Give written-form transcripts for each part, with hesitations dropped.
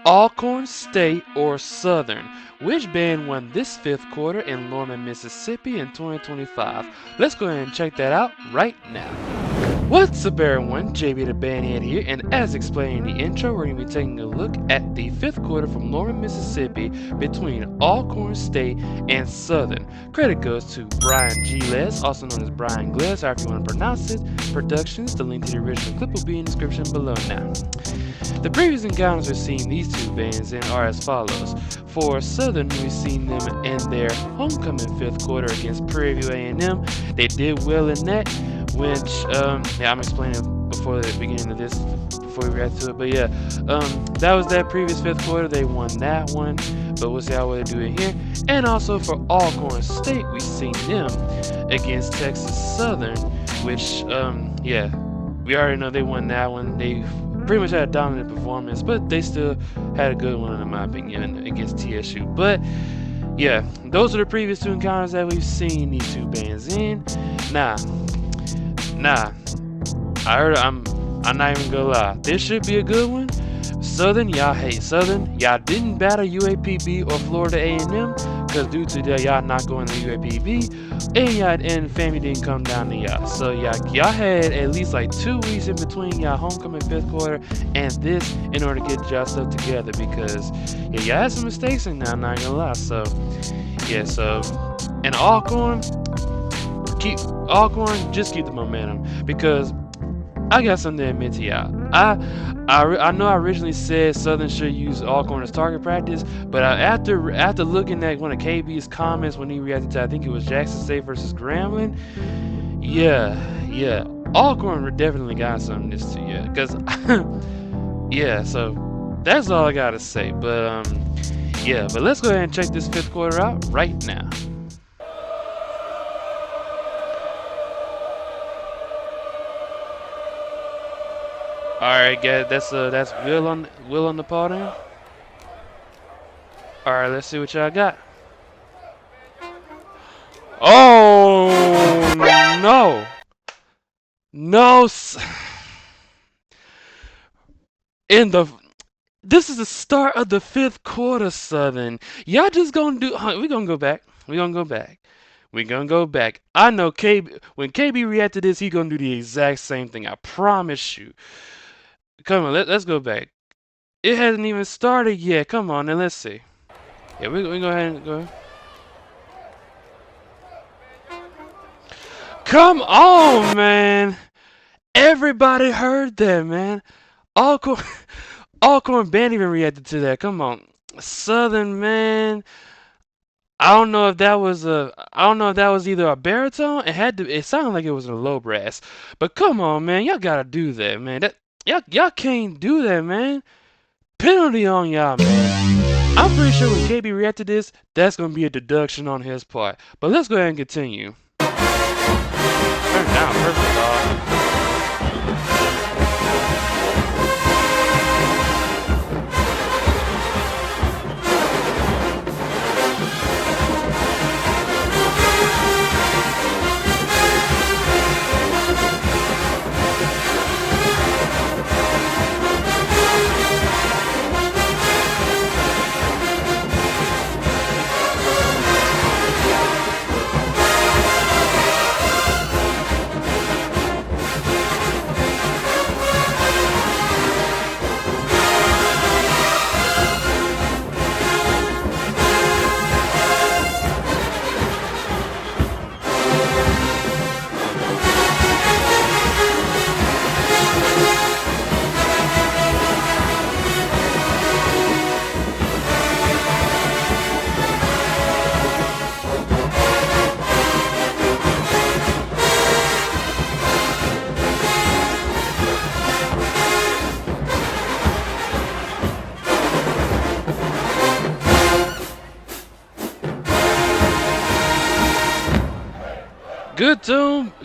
Alcorn State or Southern? Which band won this fifth quarter in Lorman, Mississippi in 2025? Let's go ahead and check that out right now. What's up everyone, JB the Bandhead here, and as explained in the intro, we're going to be taking a look at the fifth quarter from Lorman, Mississippi between Alcorn State and Southern. Credit goes to Bryan Glez, also known as Bryan Glez, however you want to pronounce it, Productions. The link to the original clip will be in the description below now. The previous encounters we've seen these two bands in are as follows. For Southern, we've seen them in their homecoming fifth quarter against Prairie View A&M. They did well in that, which, I'm explaining before the beginning of this, before we react to it, but yeah, that was that previous fifth quarter. They won that one, but we'll see how they do it here. And also for Alcorn State, we've seen them against Texas Southern, which, yeah, we already know they won that one. They pretty much had a dominant performance, but they still had a good one in my opinion against TSU. But yeah, those are the previous two encounters that we've seen these two bands in. Nah, I'm not even gonna lie, this should be a good one. Southern, y'all hate Southern. Y'all didn't battle UAPB or Florida A&M because due to that y'all not going to UAPB, and family didn't come down to y'all. So y'all had at least like 2 weeks in between y'all homecoming fifth quarter and this in order to get y'all stuff together, because yeah, y'all had some mistakes in there, I'm not gonna lie. So yeah, and Alcorn, just keep the momentum, because I got something to admit to y'all. I know I originally said Southern should use Alcorn as target practice, but after looking at one of KB's comments when he reacted to, I think it was Jackson State versus Grambling, yeah, Alcorn definitely got something this to you, cause yeah. So that's all I gotta say. But yeah, but let's go ahead and check this fifth quarter out right now. Alright guys, that's Will on the podium. Alright, let's see what y'all got. Oh no, this is the start of the fifth quarter, Southern. Y'all just gonna do, we gonna go back. I know when KB reacted to this, he gonna do the exact same thing, I promise you. Come on, let's go back. It hasn't even started yet. Come on, and let's see. Yeah, we go ahead and go. Come on, man. Everybody heard that, man. Alcorn band even reacted to that. Come on, Southern, man. I don't know if that was either a baritone. It sounded like it was a low brass. But come on, man, y'all gotta do that, man. Y'all can't do that, man. Penalty on y'all, man. I'm pretty sure when KB reacted to this, that's gonna be a deduction on his part. But let's go ahead and continue. Turn it down, perfect, dog.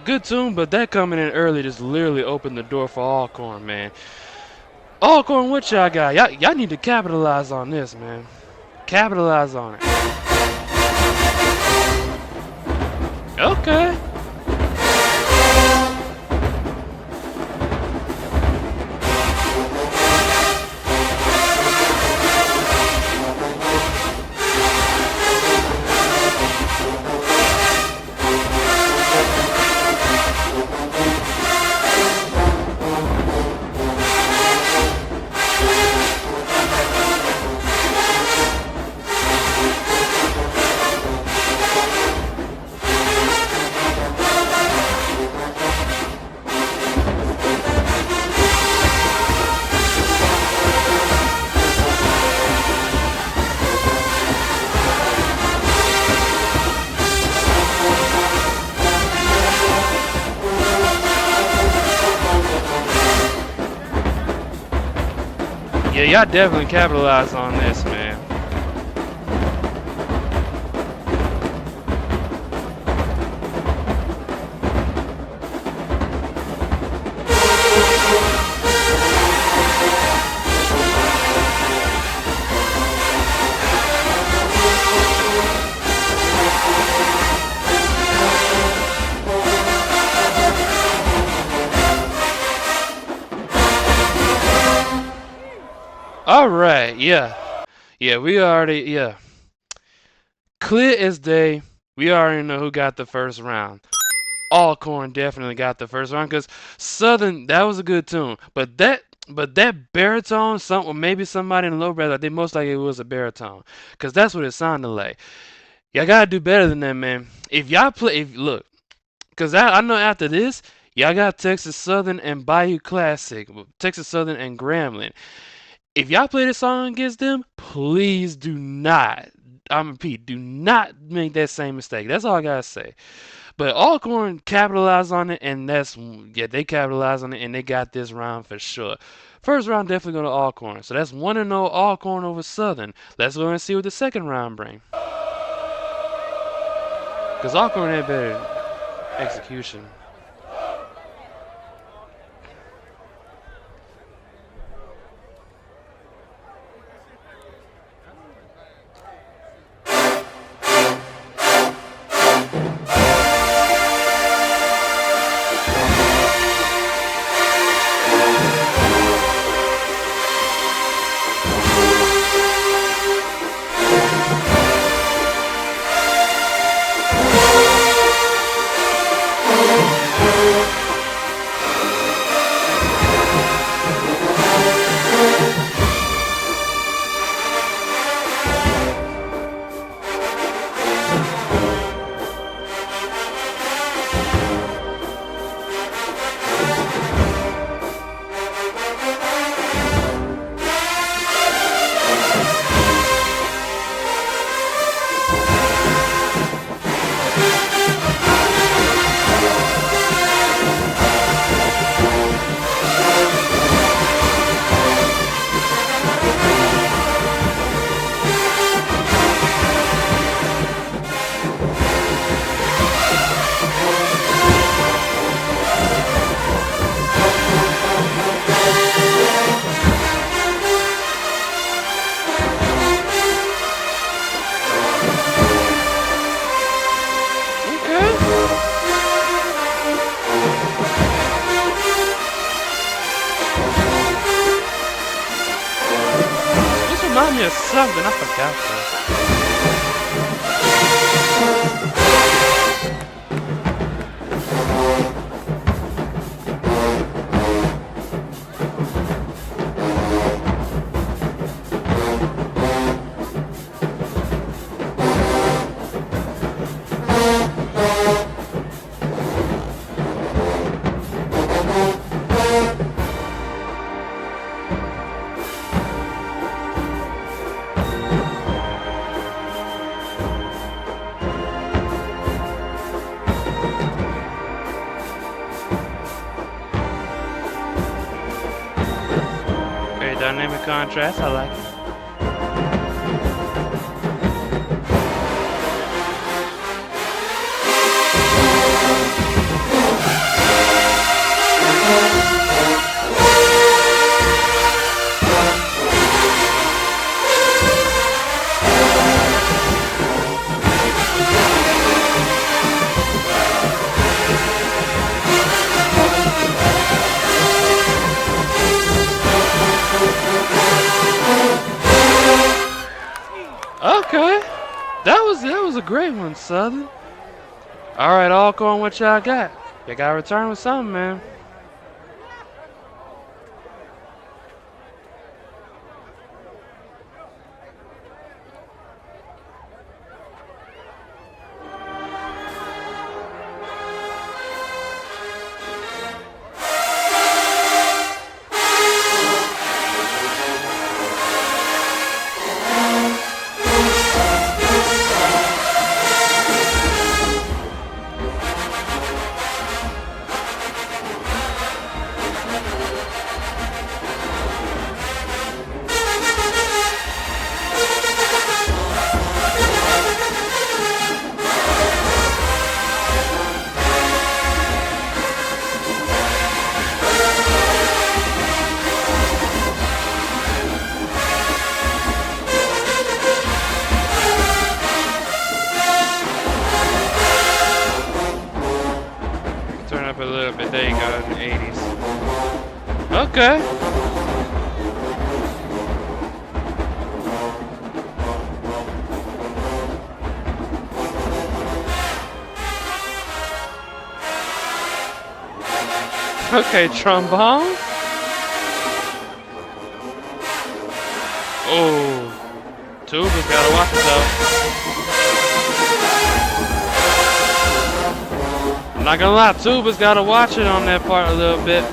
Good tune, but that coming in early just literally opened the door for Alcorn, man. Alcorn, what y'all got? Y'all need to capitalize on this, man. Capitalize on it. Okay. y'all definitely capitalized on this, man. Alright, yeah. Yeah, we already, yeah. Clear as day, we already know who got the first round. Alcorn definitely got the first round because Southern, that was a good tune. But that baritone, maybe somebody in the low brass, I think most likely it was a baritone. Because that's what it sounded like. Y'all gotta do better than that, man. If y'all play, look, because I know after this, y'all got Texas Southern and Bayou Classic, Texas Southern and Grambling. If y'all play this song against them, please do not, I'm repeat, do not make that same mistake. That's all I gotta say. But Alcorn capitalized on it, and they capitalized on it, and they got this round for sure. First round definitely going to Alcorn, so that's 1-0 Alcorn over Southern. Let's go and see what the second round brings. Because Alcorn had better execution. Remind me of something, I forgot Very dynamic contrast, I like it. Okay, that was a great one, Southern. All right, Alcorn, what y'all got? You got to return with something, man. Okay. Okay, trombone. Oh, tuba's gotta watch it though. I'm not gonna lie, tuba's gotta watch it on that part a little bit.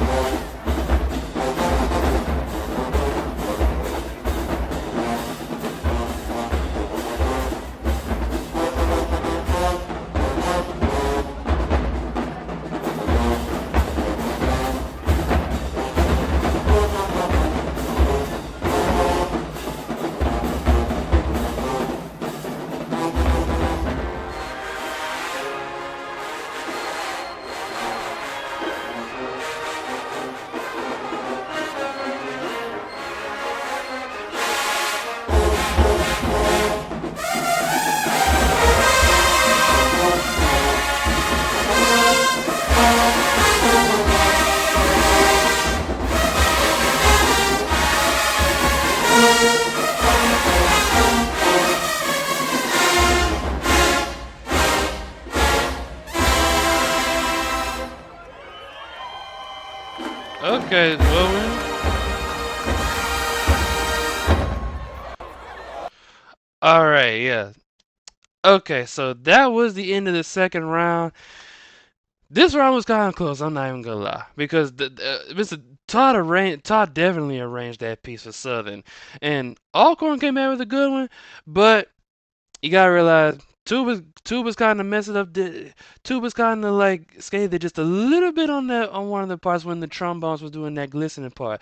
Okay, well. Alright, yeah. Okay, so that was the end of the second round. This round was kind of close, I'm not even gonna lie. Because Mr. Todd definitely arranged that piece for Southern. And Alcorn came out with a good one, but you gotta realize Tuba's kind of messed it up. Tuba's kind of like skated just a little bit on one of the parts when the trombones was doing that glistening part.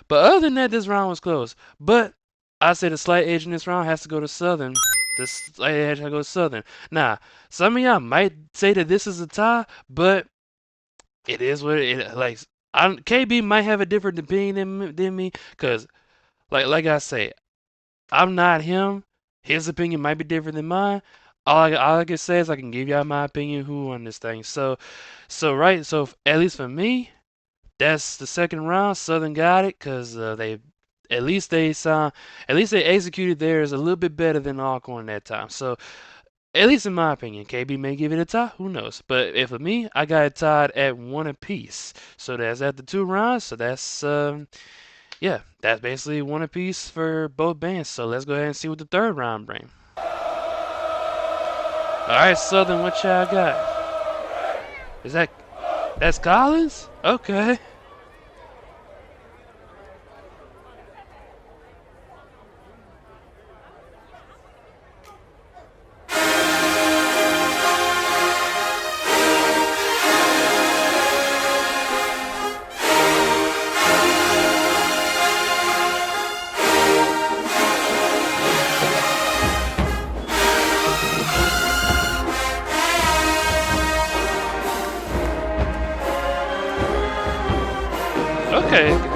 But other than that, this round was close. But I say the slight edge in this round has to go to Southern. The slight edge has to go to Southern. Now, some of y'all might say that this is a tie, but it is what it like. KB might have a different opinion than me, cause like I say, I'm not him. His opinion might be different than mine. All I can say is I can give y'all my opinion who won this thing. So at least for me, that's the second round. Southern got it because they at least they executed theirs a little bit better than Alcorn that time. So at least in my opinion, KB may give it a tie. Who knows? But if for me, I got it tied at 1 apiece. So that's after 2 rounds. So that's yeah, that's basically 1 apiece for both bands. So let's go ahead and see what the third round brings. All right, Southern, what y'all got? That's Collins? Okay.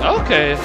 Okay.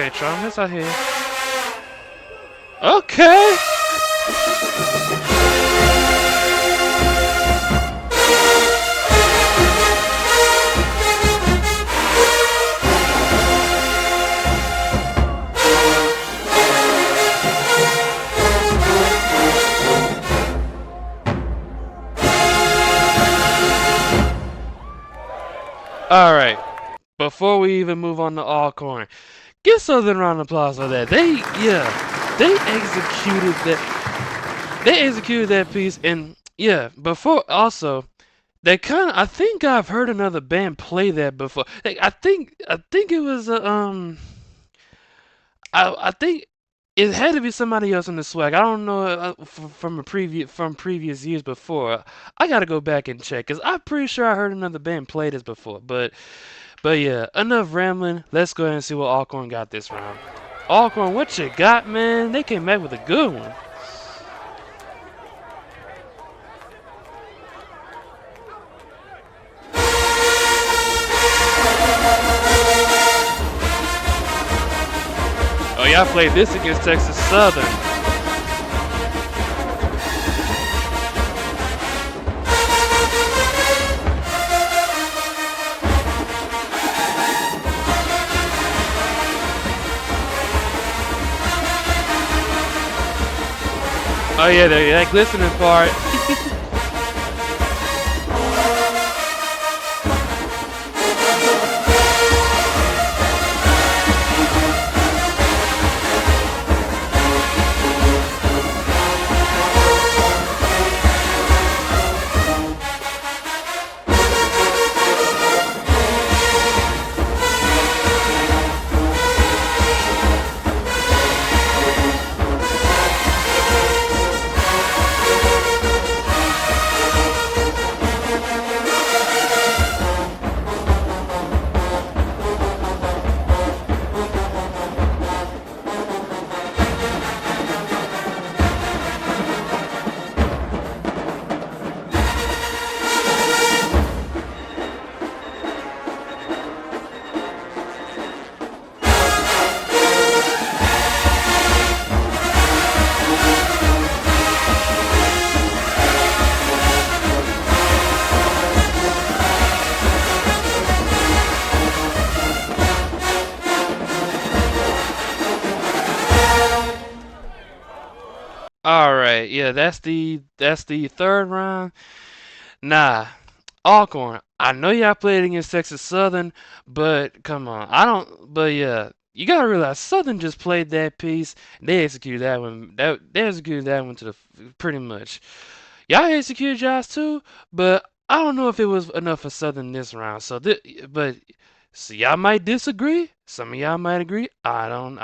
Nitron, that's out here. Okay. All right. Before we even move on to Alcorn, give Southern a round of applause for that. They executed that. They executed that piece, and yeah, before also, they kind of. I think I've heard another band play that before. I think it was I think it had to be somebody else in the swag. I don't know from previous years before. I gotta go back and check because I'm pretty sure I heard another band play this before. But yeah, enough rambling. Let's go ahead and see what Alcorn got this round. Alcorn, what you got, man? They came back with a good one. Oh, y'all played this against Texas Southern. Oh yeah, that glistening part. All right, yeah, that's the third round. Nah, Alcorn. I know y'all played against Texas Southern, but come on, I don't. But yeah, you gotta realize Southern just played that piece. They executed that one. They executed that one to the pretty much. Y'all executed y'all too, but I don't know if it was enough for Southern this round. But so y'all might disagree. Some of y'all might agree. I don't.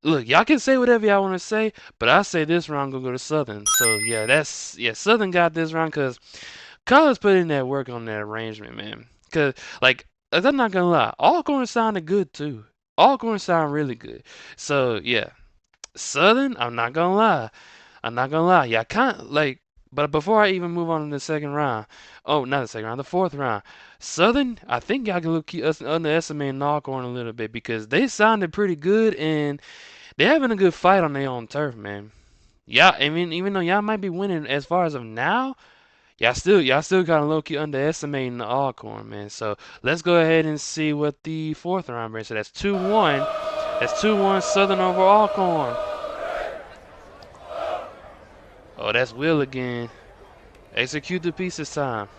Look, y'all can say whatever y'all want to say, but I say this round gonna go to Southern. So yeah, Southern got this round because Collins put in that work on that arrangement, man. Cause I'm not gonna lie, Alcorn sounded good too. Alcorn sound really good. So yeah, Southern, I'm not gonna lie, y'all kind of like. But before I even move on to the second round, oh, not the second round, the fourth round, Southern, I think y'all can keep us underestimating Alcorn a little bit because they sounded pretty good and they're having a good fight on their own turf, man. Yeah, I mean, even though y'all might be winning as far as of now, y'all still kind of low key underestimating the Alcorn, man. So let's go ahead and see what the fourth round brings. So that's 2-1. That's 2-1 Southern over Alcorn. Oh, that's Will again. Execute the piece this time.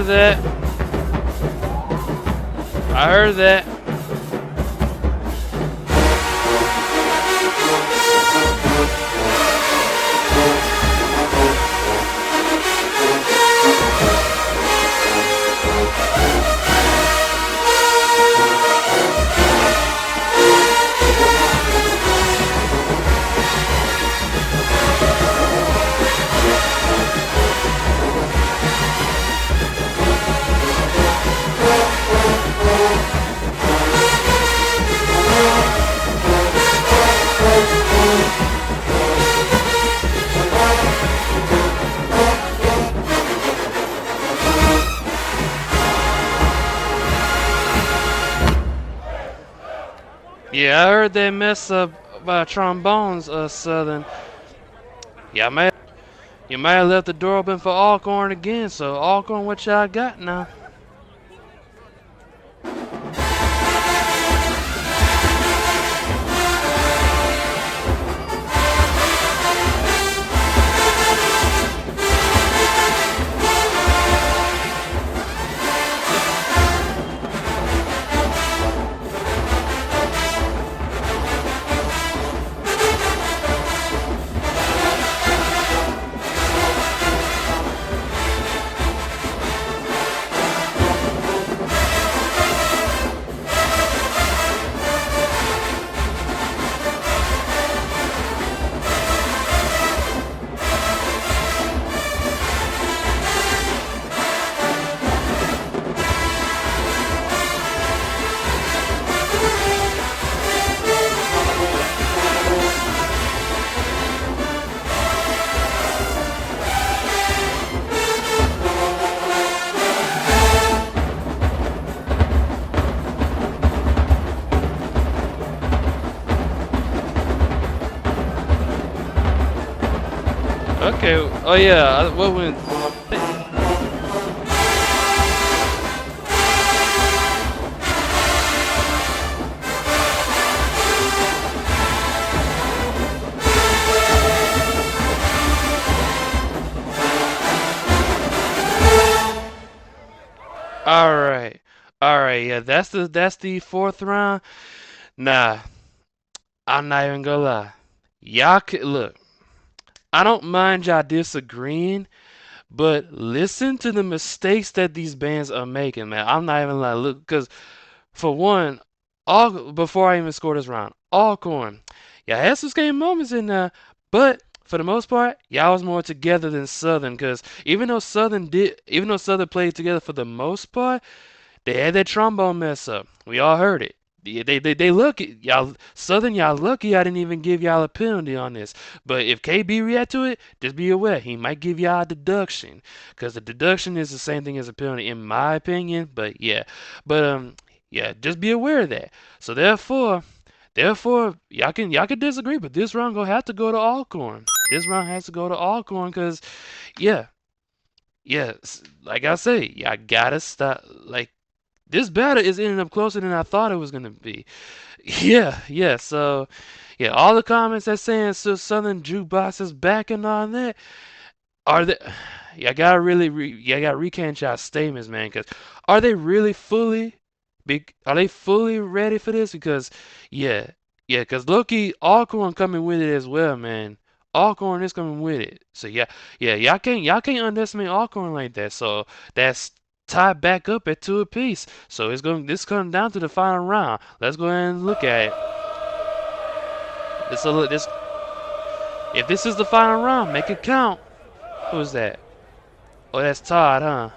heard that. I heard that. Yeah, I heard they mess up by trombones, Southern. Yeah, you might have left the door open for Alcorn again, so Alcorn, what y'all got now? Okay. Oh yeah. What went? All right. Yeah, that's the fourth round. Nah, I'm not even gonna lie. Y'all could look. I don't mind y'all disagreeing, but listen to the mistakes that these bands are making, man. I'm not even like look, because for one, all before I even score this round, Alcorn, y'all had some skating moments in there, but for the most part, y'all was more together than Southern. Because even though Southern played together for the most part, they had that trombone mess up. We all heard it. They lucky y'all Southern, y'all lucky I didn't even give y'all a penalty on this. But if KB react to it, just be aware he might give y'all a deduction, because the deduction is the same thing as a penalty in my opinion. But yeah, yeah, just be aware of that. So therefore y'all can disagree, but this round gonna have to go to Alcorn. This round has to go to Alcorn, because yeah, like I say, y'all gotta stop. Like, this battle is ending up closer than I thought it was gonna be. Yeah. So, yeah, all the comments that saying Southern Jukebox is back and all that are they? Y'all gotta y'all gotta recant y'all statements, man. Because are they really fully big? Are they fully ready for this? Because yeah, Because Loki Alcorn coming with it as well, man. Alcorn is coming with it. So yeah. Y'all can't underestimate Alcorn like that. So that's tied back up at 2 apiece. So this comes down to the final round. Let's go ahead and look at it. If this is the final round, make it count. Who's that? Oh, that's Todd, huh?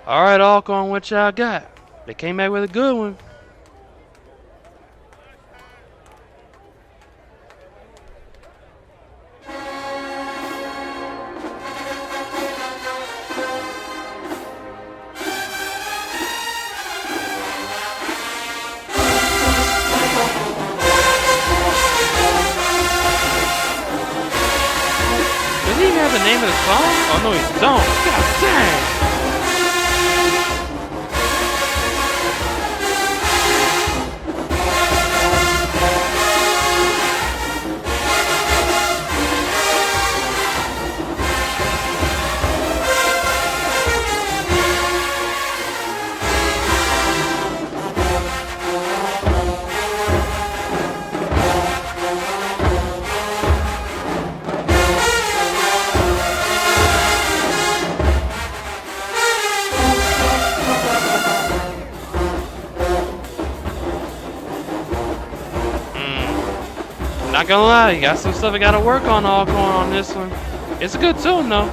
All right, Alcorn, what y'all got? They came back with a good one. Does he even have the name of the song? Oh no, he don't. God dang. Not gonna lie, you got some stuff I gotta work on Alcorn on this one. It's a good tune though.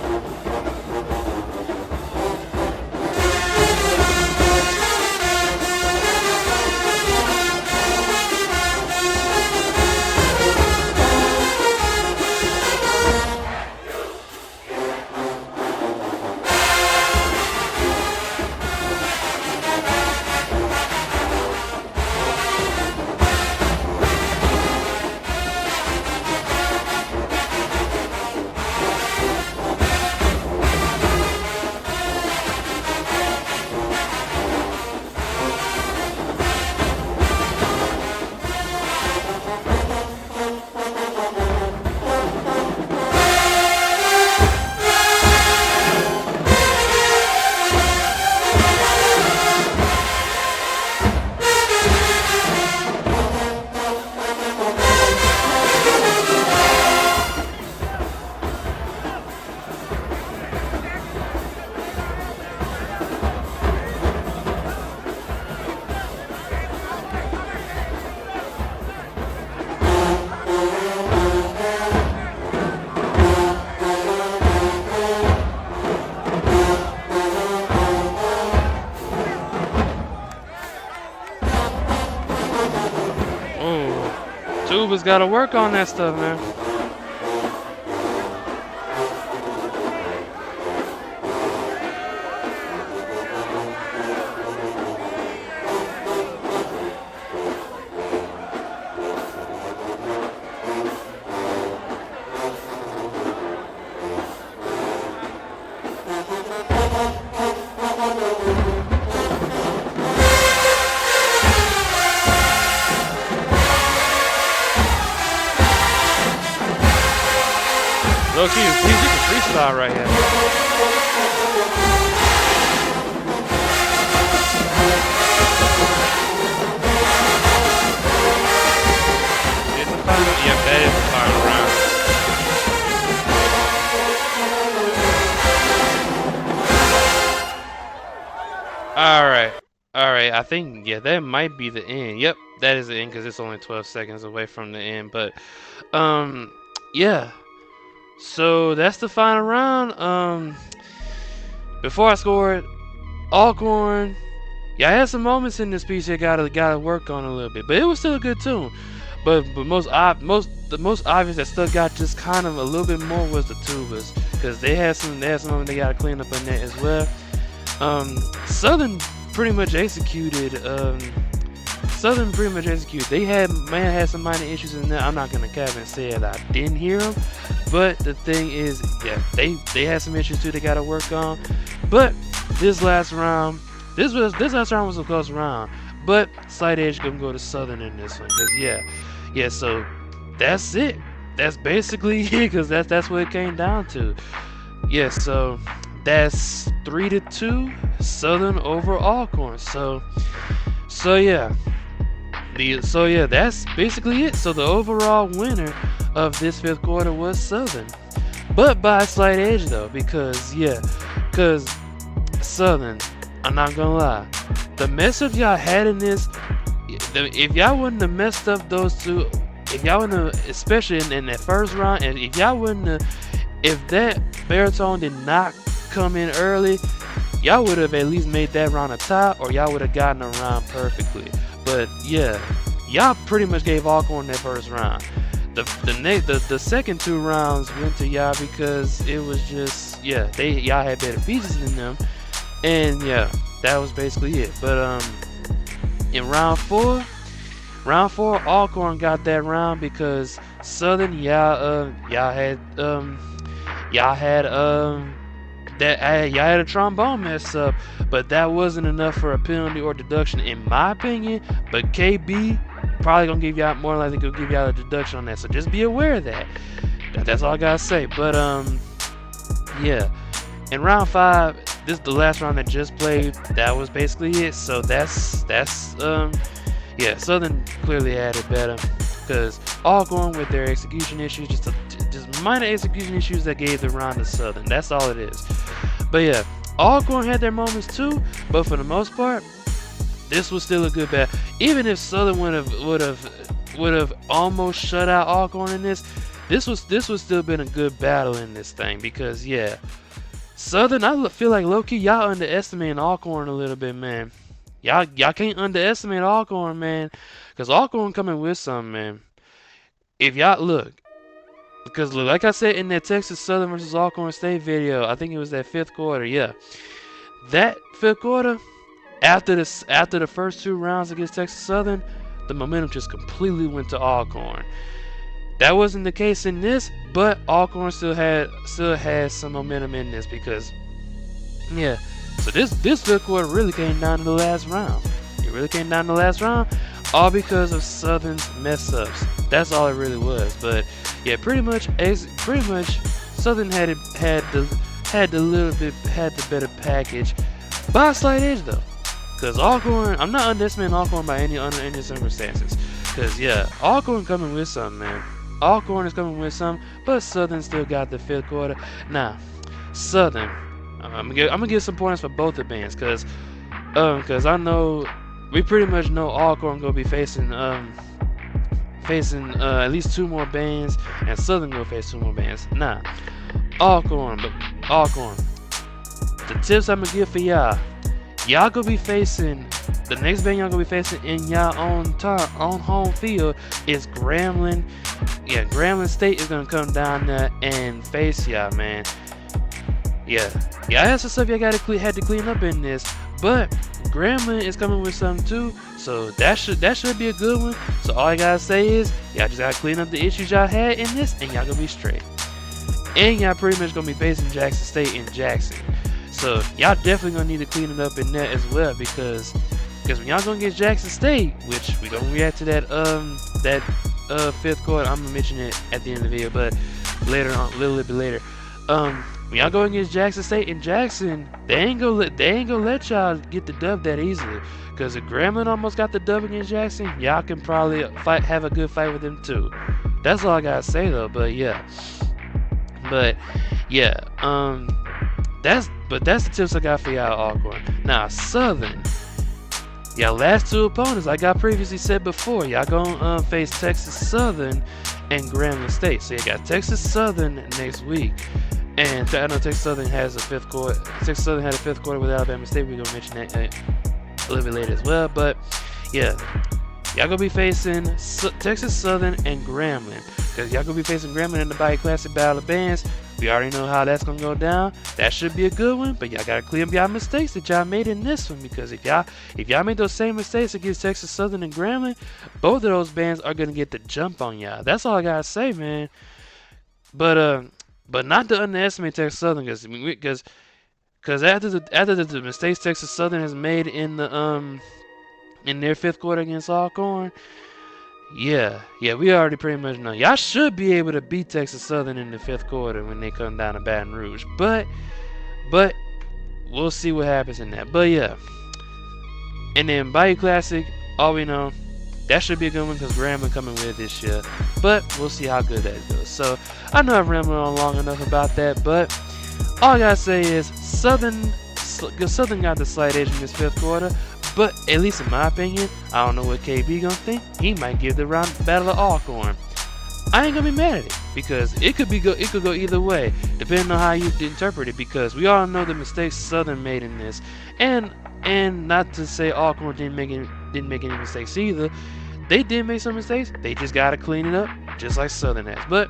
Tuba's gotta work on that stuff, man. Look, he's a freestyle right here. It's a final, yeah, that is the final round. Alright, I think, yeah, that might be the end. Yep, that is the end because it's only 12 seconds away from the end, but, yeah. So that's the final round. Before I scored, Alcorn, yeah, I had some moments in this piece that gotta work on a little bit, but it was still a good tune. But the most obvious that stuck out just kind of a little bit more was the tubas, because they had some moments they gotta clean up in that as well. Southern pretty much executed. They had some minor issues in there. I'm not gonna cap and say that I didn't hear them, but the thing is, yeah, they had some issues too they gotta work on. But this last round was a close round, but slight edge gonna go to Southern in this one, cause yeah. So that's it. That's basically it, because that's what it came down to. Yeah, so that's 3-2 Southern over Alcorn. So yeah. That's basically it. So the overall winner of this fifth quarter was Southern, but by a slight edge though, because Southern, I'm not gonna lie, the mess up y'all had in this, if y'all wouldn't have messed up those two, if y'all wouldn't have, especially in that first round, and if y'all wouldn't have, if that baritone did not come in early, y'all would have at least made that round a tie, or y'all would have gotten a round perfectly. But yeah, y'all pretty much gave Alcorn that first round. The second 2 rounds went to y'all because it was just, yeah, y'all had better pieces than them, and yeah, that was basically it. But in round 4, Alcorn got that round because Southern, y'all had a trombone mess up, but that wasn't enough for a penalty or deduction in my opinion. But KB probably gonna give y'all, more likely gonna give y'all a deduction on that, so just be aware of that. That's all I gotta say. But yeah, in round 5, this is the last round that just played. That was basically it. So that's yeah, Southern clearly had it better because Alcorn with their execution issues, just minor execution issues that gave the round to Southern. That's all it is. But yeah, Alcorn had their moments too, but for the most part, this was still a good battle. Even if Southern would have almost shut out Alcorn in this would still been a good battle in this thing because yeah, Southern, I feel like low-key y'all underestimating Alcorn a little bit, man. Y'all can't underestimate Alcorn, man, because Alcorn coming with something, man. If y'all look, because look, like I said in that Texas Southern versus Alcorn State video, I think it was that 5th quarter, yeah. That 5th quarter, after the first 2 rounds against Texas Southern, the momentum just completely went to Alcorn. That wasn't the case in this, but Alcorn still had some momentum in this because, yeah. So this 5th quarter really came down to the last round. It really came down to the last round, all because of Southern's mess ups. That's all it really was. But yeah, pretty much Southern had the better package by a slight edge though. Because Alcorn, I'm not underestimating Alcorn by under any circumstances. Because yeah, Alcorn coming with something, man. Alcorn is coming with something, but Southern still got the 5th quarter. Now, Southern, I'm gonna give some points for both the bands, cause I know we pretty much know Alcorn gonna be facing at least 2 more bands, and Southern gonna face 2 more bands. Nah, Alcorn, the tips I'm gonna give for y'all gonna be facing the next band y'all gonna be facing in y'all own home field is Grambling. Yeah, Grambling State is gonna come down there and face y'all, man. Yeah, I had some stuff y'all had to clean up in this, but Grambling is coming with something too, so that should be a good one. So all I gotta say is y'all just gotta clean up the issues y'all had in this, and y'all gonna be straight. And y'all pretty much gonna be facing Jackson State in Jackson, so y'all definitely gonna need to clean it up in that as well, because when y'all gonna get Jackson State, which we gonna react to that 5th quarter, I'm gonna mention it at the end of the video, but later on, a little bit later. When y'all go against Jackson State in Jackson, they ain't gonna let y'all get the dub that easily. Cause if Grambling almost got the dub against Jackson, y'all can probably have a good fight with them too. That's all I gotta say though. But yeah, that's the tips I got for y'all, Alcorn. Now Southern, y'all last 2 opponents, like I previously said before, y'all gonna face Texas Southern and Grambling State. So you got Texas Southern next week. And I know Texas Southern has a 5th quarter. Texas Southern had a 5th quarter with Alabama State. We're gonna mention that a little bit later as well. But yeah, y'all gonna be facing Texas Southern and Grambling, because y'all gonna be facing Grambling in the Bayou Classic Battle of Bands. We already know how that's gonna go down. That should be a good one. But y'all gotta clean up y'all mistakes that y'all made in this one, because if y'all made those same mistakes against Texas Southern and Grambling, both of those bands are gonna get the jump on y'all. That's all I gotta say, man. But not to underestimate Texas Southern, because after the mistakes Texas Southern has made in their 5th quarter against Alcorn, yeah, we already pretty much know y'all should be able to beat Texas Southern in the 5th quarter when they come down to Baton Rouge. But we'll see what happens in that. But yeah, and then Bayou Classic, all we know, that should be a good one because Grambling coming with this year. But we'll see how good that goes. So I know I've rambled on long enough about that, but all I gotta say is Southern got the slight edge in this 5th quarter. But at least in my opinion, I don't know what KB gonna think. He might give the round battle of Alcorn. I ain't gonna be mad at it because it could go either way depending on how you interpret it, because we all know the mistakes Southern made in this, and not to say Alcorn didn't make any mistakes either. They did make some mistakes. They just gotta clean it up, just like Southern has. But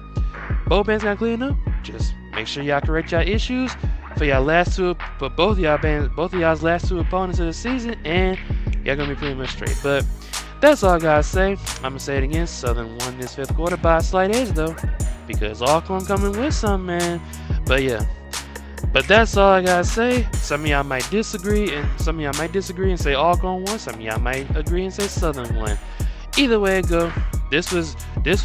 both bands gotta clean it up. Just make sure y'all correct y'all issues for y'all last two, for both of y'all's last two opponents of the season, and y'all gonna be pretty much straight. But that's all I gotta say. I'm gonna say it again. Southern won this 5th quarter by a slight edge though, because Alcorn coming with some, man. But yeah. But that's all I gotta say. Some of y'all might disagree, and say Alcorn won. Some of y'all might agree and say Southern won. Either way it go, this was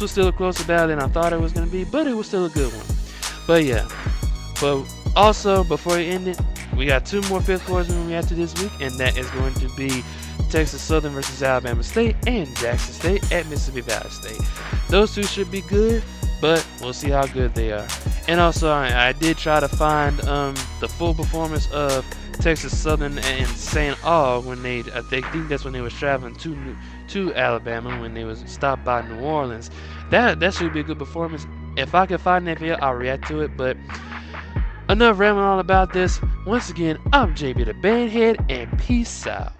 still a closer battle than I thought it was gonna be, but it was still a good one. But yeah. But also, before we end it, we got 2 more 5th quarters when we have to this week, and that is going to be Texas Southern versus Alabama State and Jackson State at Mississippi Valley State. Those 2 should be good, but we'll see how good they are. And also, I did try to find the full performance of Texas Southern and St. Aug when I think that's when they was traveling to Alabama, when they was stopped by New Orleans. That should be a good performance. If I can find that video, I'll react to it. But enough rambling on about this. Once again, I'm JB the Bandhead, and peace out.